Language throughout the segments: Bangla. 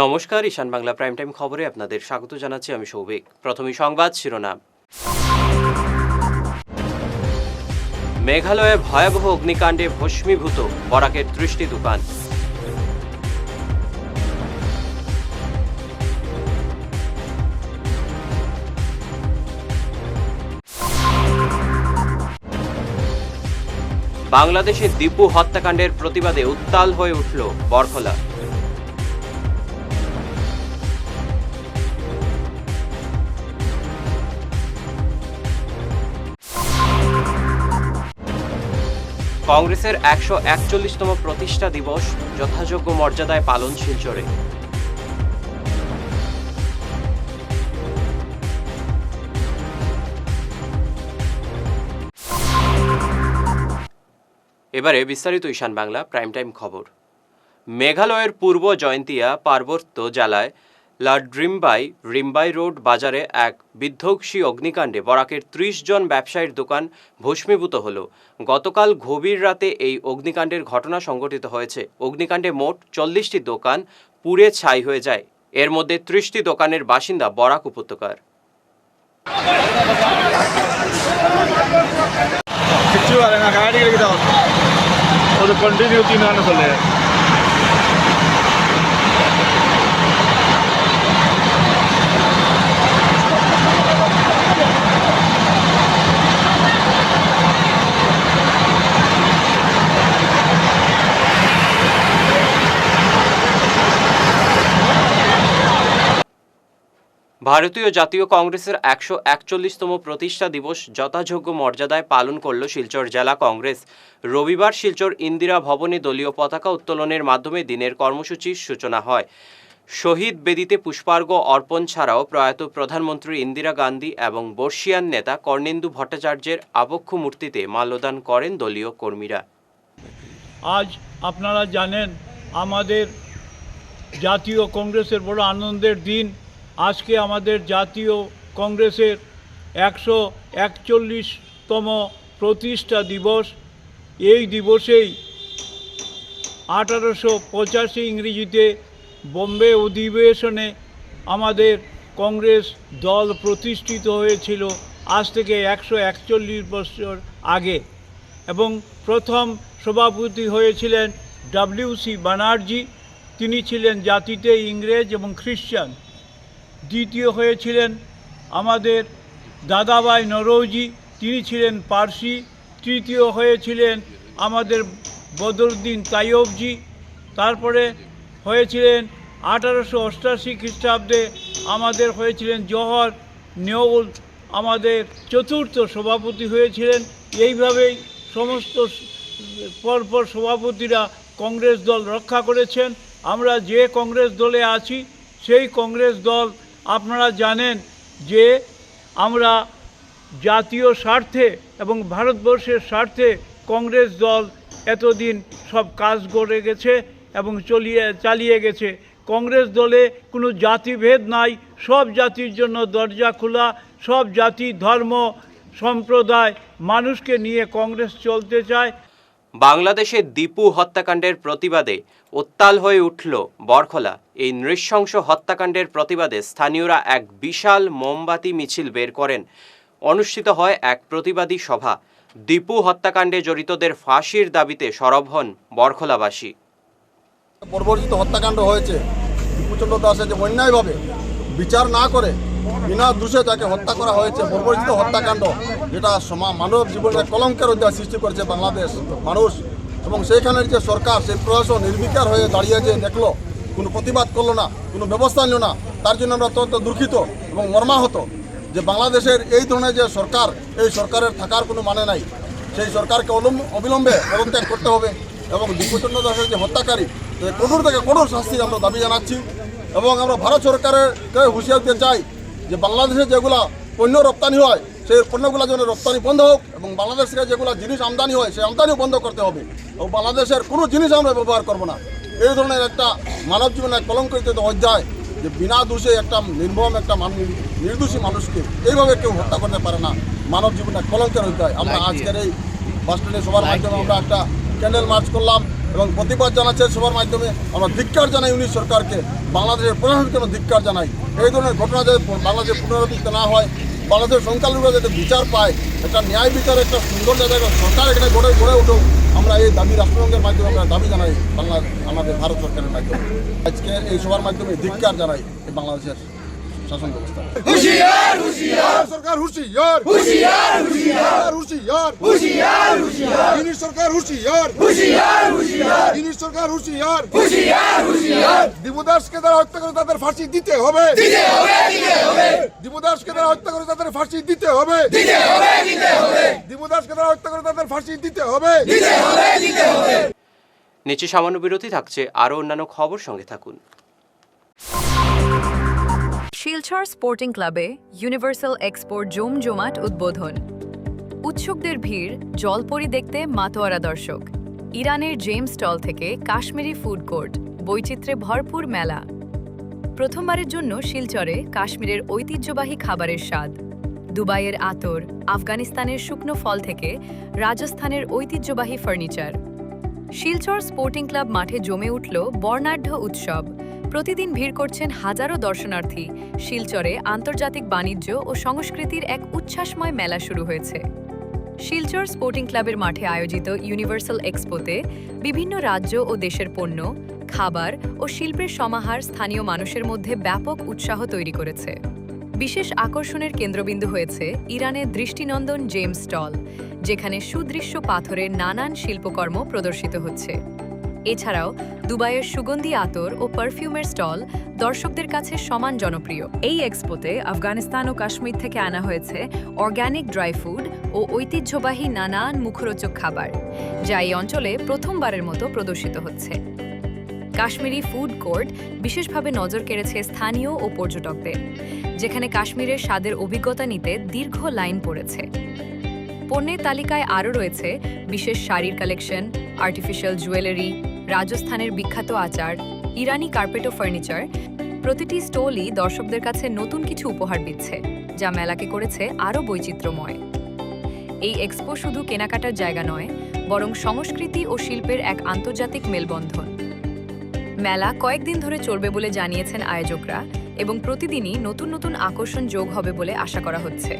নমস্কার, ঈশান বাংলা প্রাইম টাইম খবরে আপনাদের স্বাগত জানাচ্ছি আমি সৌভিক। প্রথমেই সংবাদ শিরোনাম। মেঘালয়ে ভয়াবহ অগ্নিকাণ্ডে ভস্মীভূত বরাকের 30টি দোকান। বাংলাদেশে দীপু হত্যাকাণ্ডের প্রতিবাদে উত্তাল হয়ে উঠল বরখলা। কংগ্রেসের 141তম প্রতিষ্ঠা দিবস যথাযোগ্য মর্যাদায় পালন শিলচরে। এবারে বিস্তারিত ঈশান বাংলা প্রাইম টাইম খবর। মেঘালয়ের পূর্ব জয়ন্তিয়া পার্বত্য জেলায় রিম্বাই রোড বাজারে এক বিধ্বংসী অগ্নিকাণ্ডে বরাকের 30 জন ব্যবসায়ীর দোকান ভস্মীভূত হল। গতকাল গভীর রাতে এই অগ্নিকাণ্ডের ঘটনা সংঘটিত হয়েছে। অগ্নিকাণ্ডে মোট 40টি দোকান পুড়ে ছাই হয়ে যায়। এর মধ্যে 30টি দোকানের বাসিন্দা বরাক উপত্যকার। ভারতীয় জাতীয় কংগ্রেসের 141তম প্রতিষ্ঠা দিবস যথাযোগ্য মর্যাদায় পালন করল শিলচর জেলা কংগ্রেস। রবিবার শিলচর ইন্দিরা ভবনে দলীয় পতাকা উত্তোলনের মাধ্যমে দিনের কর্মসূচির সূচনা হয়। শহীদ বেদিতে পুষ্পার্ঘ অর্পণ ছাড়াও প্রয়াত প্রধানমন্ত্রী ইন্দিরা গান্ধী এবং বর্ষিয়ান নেতা কর্ণেন্দু ভট্টাচার্যের আবক্ষ মূর্তিতে মাল্যদান করেন দলীয় কর্মীরা। আজ আপনারা জানেন আমাদের জাতীয় কংগ্রেসের বড় আনন্দের দিন। আজকে আমাদের জাতীয় কংগ্রেসের 141তম প্রতিষ্ঠা দিবস। এই দিবসেই 1885 ইংরেজিতে বোম্বে অধিবেশনে আমাদের কংগ্রেস দল প্রতিষ্ঠিত হয়েছিল, আজ থেকে 141 বছর আগে। এবং প্রথম সভাপতি হয়েছিলেন WC ব্যানার্জি, তিনি ছিলেন জাতিতে ইংরেজ এবং খ্রিস্টান। দ্বিতীয় হয়েছিলেন আমাদের দাদাভাই নরৌজি, তিনি ছিলেন পার্সি। তৃতীয় হয়েছিলেন আমাদের বদরুদ্দিন তাইয়বজি। তারপরে হয়েছিলেন 1888 খ্রিস্টাব্দে আমাদের হয়েছিলেন জওহর নেউল, আমাদের চতুর্থ সভাপতি হয়েছিলেন। এইভাবেই সমস্ত পরপর সভাপতিরা কংগ্রেস দল রক্ষা করেছেন। আমরা যে কংগ্রেস দলে আছি সেই কংগ্রেস দল, আপনারা জানেন যে আমরা জাতীয় স্বার্থে এবং ভারতবর্ষের স্বার্থে কংগ্রেস দল এতদিন সব কাজ করে গেছে এবং চালিয়ে গেছে। কংগ্রেস দলে কোনো জাতিভেদ নাই, সব জাতির জন্য দরজা খোলা। সব জাতি, ধর্ম, সম্প্রদায় মানুষকে নিয়ে কংগ্রেস চলতে চায়। বাংলাদেশে দীপু হত্যাকাণ্ডের প্রতিবাদে উত্তাল হয়ে উঠল বরখলা। এই নৃশংস হত্যাকাণ্ডের প্রতিবাদে স্থানীয়রা এক বিশাল মোমবাতি মিছিল বের করেন। অনুষ্ঠিত হয় এক প্রতিবাদী সভা। দীপু হত্যাকাণ্ডে জড়িতদের ফাঁসির দাবিতে সরব হন বরখলাবাসী। বর্বরিত হত্যাকাণ্ড হয়েছে, দীপুচন্দ্র দাসের যে অন্যায়ভাবে বিচার না করে বিনা দোষে তাকে হত্যা করা হয়েছে, বর্বরিত হত্যাকাণ্ড, যেটা মানব জীবনের কলঙ্কের অধ্যায় সৃষ্টি করেছে বাংলাদেশ মানুষ। এবং সেইখানের যে সরকার, সেই প্রশাসন নির্বিকার হয়ে দাঁড়িয়ে যে দেখলো, কোনো প্রতিবাদ করলো না, কোনো ব্যবস্থা নিল না, তার জন্য আমরা অত্যন্ত দুঃখিত এবং মর্মাহত যে বাংলাদেশের এই ধরনের যে সরকার, এই সরকারের থাকার কোনো মানে নাই। সেই সরকারকে অবিলম্বে পদত্যাগ করতে হবে এবং দীপুচন্দ্র দাসের যে হত্যাকারী, কঠোর থেকে কঠোর শাস্তির আমরা দাবি জানাচ্ছি। এবং আমরা ভারত সরকারকে হুঁশিয়ার দিতে চাই যে বাংলাদেশে যেগুলো পণ্য রপ্তানি হয় সেই পণ্যগুলো যেন রপ্তানি বন্ধ হোক এবং বাংলাদেশ থেকে যেগুলো জিনিস আমদানি হয় সেই আমদানিও বন্ধ করতে হবে এবং বাংলাদেশের কোনো জিনিস আমরা ব্যবহার করব না। এই ধরনের একটা মানব জীবনের কলঙ্কিত অধ্যায়, যে বিনা দোষে একটা নির্মম একটা নির্দোষী মানুষকে এইভাবে কেউ হত্যা করতে পারে না, মানব জীবনের কলঙ্কের অধ্যায়। আমরা আজকের এই বাস স্ট্যান্ডে সবার মাধ্যমে আমরা একটা ক্যান্ডেল মার্চ করলাম এবং প্রতিবাদ জানাচ্ছে সবার মাধ্যমে আমরা ধিক্কার জানাই উনি সরকারকে, বাংলাদেশের প্রশাসনকে আমরা ধিক্কার জানাই। এই ধরনের ঘটনা যাতে বাংলাদেশে পুনরাবৃত্তি না হয়, বাংলাদেশের সংখ্যালঘুরা যাতে বিচার পায়, একটা ন্যায় বিচার, একটা সুন্দর জায়গায় সরকার এখানে গড়ে উঠুক, আমরা এই দাবি রাষ্ট্রসংঘের মাধ্যমে আমরা দাবি জানাই আমাদের ভারত সরকারের মাধ্যমে। আজকে এই সবার মাধ্যমে ধিক্কার জানাই এই বাংলাদেশের শাসন ব্যবস্থা। হুঁশিয়ার হুঁশিয়ার সরকার হুঁশিয়ার হুঁশিয়ার হুঁশিয়ার হুঁশিয়ার হুঁশিয়ার হুঁশিয়ার ইনি সরকার হুঁশিয়ার হুঁশিয়ার হুঁশিয়ার ইনি সরকার হুঁশিয়ার হুঁশিয়ার হুঁশিয়ার দিবদাসকে যারা হত্যা করে তাদের ফাঁসি দিতে হবে, দিতে হবে, দিতে হবে। দিবদাসকে যারা হত্যা করে তাদের ফাঁসি দিতে হবে, দিতে হবে, দিতে হবে। দিবদাসকে যারা হত্যা করে তাদের ফাঁসি দিতে হবে, দিতে হবে, দিতে হবে। নিচে সামান্য বিরতি থাকছে, আরও অন্যান্য খবর সঙ্গে থাকুন। শিলচর স্পোর্টিং ক্লাবে ইউনিভার্সাল এক্সপোর জমজমাট উদ্বোধন। উৎসুকদের ভিড়, জলপরি দেখতে মাতোয়ারা দর্শক। ইরানের জেমস স্টল থেকে কাশ্মীরি ফুড কোর্ট, বৈচিত্র্যে ভরপুর মেলা। প্রথমবারের জন্য শিলচরে কাশ্মীরের ঐতিহ্যবাহী খাবারের স্বাদ। দুবাইয়ের আতর, আফগানিস্তানের শুকনো ফল থেকে রাজস্থানের ঐতিহ্যবাহী ফার্নিচার। শিলচর স্পোর্টিং ক্লাব মাঠে জমে উঠল বর্ণাঢ্য উৎসব। প্রতিদিন ভিড় করছেন হাজারো দর্শনার্থী। শিলচরে আন্তর্জাতিক বাণিজ্য ও সংস্কৃতির এক উচ্ছ্বাসময় মেলা শুরু হয়েছে। শিলচর স্পোর্টিং ক্লাবের মাঠে আয়োজিত ইউনিভার্সাল এক্সপোতে বিভিন্ন রাজ্য ও দেশের পণ্য, খাবার ও শিল্পের সমাহার স্থানীয় মানুষের মধ্যে ব্যাপক উৎসাহ তৈরি করেছে। বিশেষ আকর্ষণের কেন্দ্রবিন্দু হয়েছে ইরানের দৃষ্টিনন্দন জেমস স্টল, যেখানে সুদৃশ্য পাথরের নানান শিল্পকর্ম প্রদর্শিত হচ্ছে। এছাড়াও দুবাইয়ের সুগন্ধি আতর ও পারফিউমের স্টল দর্শকদের কাছে সমান জনপ্রিয়। এই এক্সপোতে আফগানিস্তান ও কাশ্মীর থেকে আনা হয়েছে অর্গানিক ড্রাই ফুড ও ঐতিহ্যবাহী নানান মুখরোচক খাবার, যা এই অঞ্চলে প্রথমবারের মতো প্রদর্শিত হচ্ছে। কাশ্মীরি ফুড কোর্ট বিশেষভাবে নজর কেড়েছে স্থানীয় ও পর্যটকদের, যেখানে কাশ্মীরের স্বাদের অভিজ্ঞতা নিতে দীর্ঘ লাইন পড়েছে। পণ্যের তালিকায় আরও রয়েছে বিশেষ শাড়ির কালেকশন, আর্টিফিশিয়াল জুয়েলারি, রাজস্থানের বিখ্যাত আচার, ইরানি কার্পেট ও ফার্নিচার। প্রতিটি স্টলই দর্শকদের কাছে নতুন কিছু উপহার দিচ্ছে, যা মেলাকে করেছে আরও বৈচিত্র্যময়। এই এক্সপো শুধু কেনাকাটার জায়গা নয়, বরং সংস্কৃতি ও শিল্পের এক আন্তর্জাতিক মেলবন্ধন। মেলা কয়েকদিন ধরে চলবে বলে জানিয়েছেন আয়োজকরা, এবং প্রতিদিনই নতুন নতুন আকর্ষণ যোগ হবে বলে আশা করা হচ্ছে।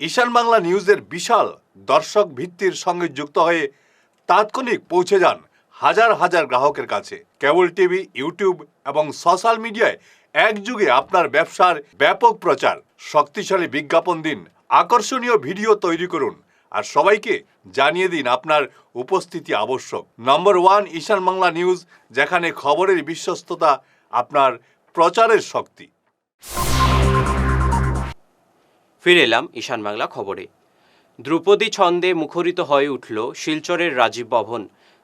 ঈশান বাংলা নিউজের বিশাল দর্শক ভিত্তির সঙ্গে যুক্ত হয়ে তাৎক্ষণিক পৌঁছে যান হাজার হাজার গ্রাহকের কাছে। কেবল টিভি, ইউটিউব এবং সোশ্যাল মিডিয়ায় একযুগে আপনার ব্যবসার ব্যাপক প্রচার। শক্তিশালী বিজ্ঞাপন দিন, আকর্ষণীয় ভিডিও তৈরি করুন, আর সবাইকে জানিয়ে দিন আপনার উপস্থিতি আবশ্যক। নম্বর 1 ঈশান বাংলা নিউজ, যেখানে খবরের বিশ্বস্ততা আপনার প্রচারের শক্তি। ফিরে এলাম ঈশান বাংলা খবরে। ধ্রুপদী ছন্দে মুখরিত হয়ে উঠল শিলচরের রাজীব ভবন।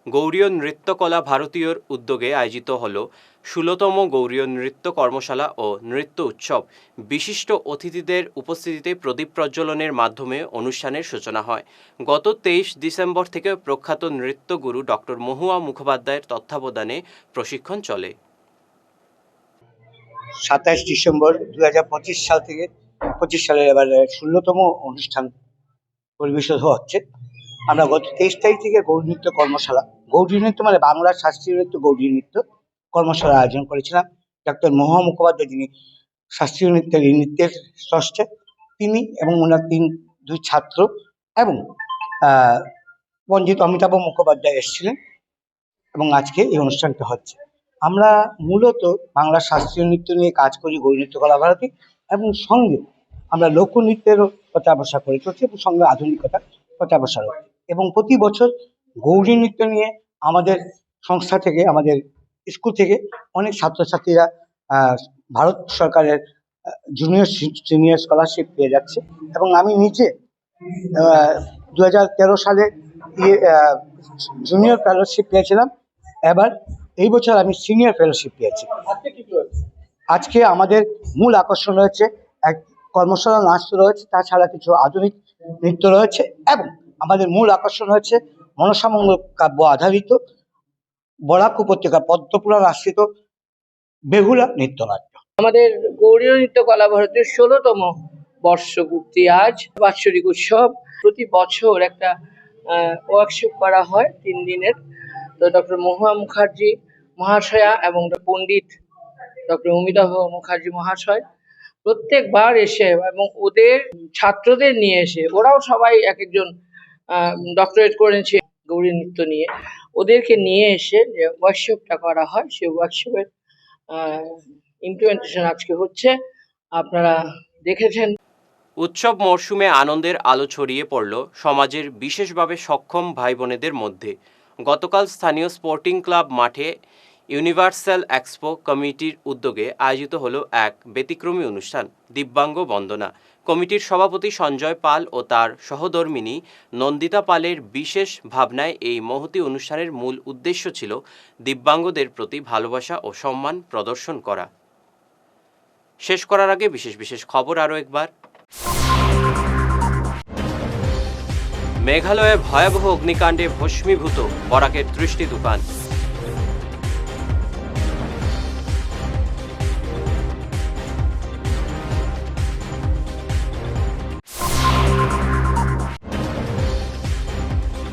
গৌড়ীয় নৃত্যকলা ভারতীয়র উদ্যোগে আয়োজিত হল 16তম গৌড়ীয় নৃত্য কর্মশালা ও নৃত্য উৎসব। বিশিষ্ট অতিথিদের উপস্থিতিতে প্রদীপ প্রজ্বলনের মাধ্যমে অনুষ্ঠানের সূচনা হয়। গত 23 ডিসেম্বর থেকে প্রখ্যাত নৃত্যগুরু ডক্টর মহুয়া মুখোপাধ্যায়ের তত্ত্বাবধানে প্রশিক্ষণ চলে। 27 ডিসেম্বর 2025 সাল থেকে 25 সালের এবার 16তম অনুষ্ঠান পরিবেশিত হচ্ছে। আমরা গত 23 তারিখ থেকে গৌড়ী নৃত্য কর্মশালা, গৌড়ী নৃত্য মানে বাংলা শাস্ত্রীয় নৃত্য, গৌড়ী নৃত্য কর্মশালা আয়োজন করেছিলাম। ডক্টর মহুয়া মুখোপাধ্যায়, যিনি শাস্ত্রীয় নৃত্যের স্রষ্টা, তিনি এবং ওনার দুই ছাত্র এবং পণ্ডিত অমিতাভ মুখোপাধ্যায় এসেছিলেন, এবং আজকে এই অনুষ্ঠানটা হচ্ছে। আমরা মূলত বাংলা শাস্ত্রীয় নৃত্য নিয়ে কাজ করি গৌড়ী নৃত্য কলা ভারতী, এবং সঙ্গে আমরা লোকনৃত্যেরও প্রচার করে চলছি, এবং সঙ্গে আধুনিকতা প্রচার এবং প্রতি বছর গৌড়ী নৃত্য নিয়ে আমাদের সংস্থা থেকে, আমাদের স্কুল থেকে অনেক ছাত্রছাত্রীরা ভারত সরকারের জুনিয়র সিনিয়র স্কলারশিপ পেয়ে যাচ্ছে। এবং আমি নিজে 2013 সালে জুনিয়র ফেলোশিপ পেয়েছিলাম। এবার এই বছর আমি সিনিয়র ফেলোশিপ পেয়েছি। আজকে আমাদের মূল আকর্ষণ রয়েছে এক কর্মশালা, নাচ রয়েছে, তাছাড়া কিছু আধুনিক নৃত্য রয়েছে, এবং আমাদের মূল আকর্ষণ হচ্ছে মনসামঙ্গল কাব্য আধারিত বরাক উপত্যকা পদ্মপুরাণ আশ্রিত বেহুলা নৃত্যনাট্য। আমাদের গৌড়ীয় নৃত্য কলা ভারতীর 16তম বর্ষপূর্তি আজ। বাৎসরিক উৎসব প্রতি বছর একটা ওয়ার্কশপ করা হয় 3 দিনের। তো ডক্টর মহুয়া মুখার্জি মহাশয়া এবং পণ্ডিত ডক্টর অমিতাভ মুখার্জি মহাশয় প্রত্যেকবার এসে এবং ওদের ছাত্রদের নিয়ে এসে, ওরাও সবাই এক একজন ডক্টরেট করেছে গৌরী নৃত্য নিয়ে, ওদেরকে নিয়ে এসে যে ওয়ার্কশপটা করা হয়, সেই ওয়ার্কশপের ইমপ্লিমেন্টেশন আজকে হচ্ছে, আপনারা দেখেছেন। উৎসব মরশুমে আনন্দের আলো ছড়িয়ে পড়ল সমাজের বিশেষভাবে সক্ষম ভাই বোনেদের মধ্যে। গতকাল স্থানীয় স্পোর্টিং ক্লাব মাঠে ইউনিভার্সাল এক্সপো কমিটির উদ্যোগে আয়োজিত হলো এক ব্যতিক্রমী অনুষ্ঠান, দিব্যাঙ্গ বন্দনা। কমিটির সভাপতি সঞ্জয় পাল ও তার সহধর্মিণী নন্দিতা পালের বিশেষ ভাবনায় এই মহতী অনুষ্ঠানের মূল উদ্দেশ্য ছিল দিব্যাঙ্গদের প্রতি ভালোবাসা ও সম্মান প্রদর্শন করা। শেষ করার আগে বিশেষ খবর আরও একবার। মেঘালয়ে ভয়াবহ অগ্নিকাণ্ডে ভস্মীভূত বরাকের 30টি দোকান।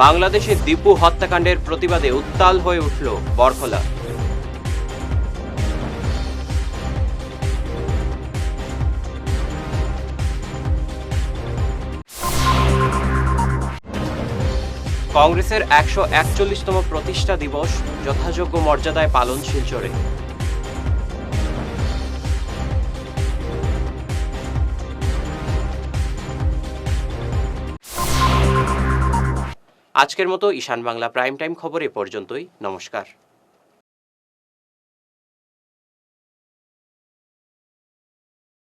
বাংলাদেশে দীপু হত্যাকাণ্ডের প্রতিবাদে উত্তাল হয়ে উঠল বরখলা। কংগ্রেসের 141তম প্রতিষ্ঠা দিবস যথাযোগ্য মর্যাদায় পালন শিলচরে। আজকের মতো ঈশান বাংলা প্রাইম টাইম খবর এ পর্যন্তই। নমস্কার।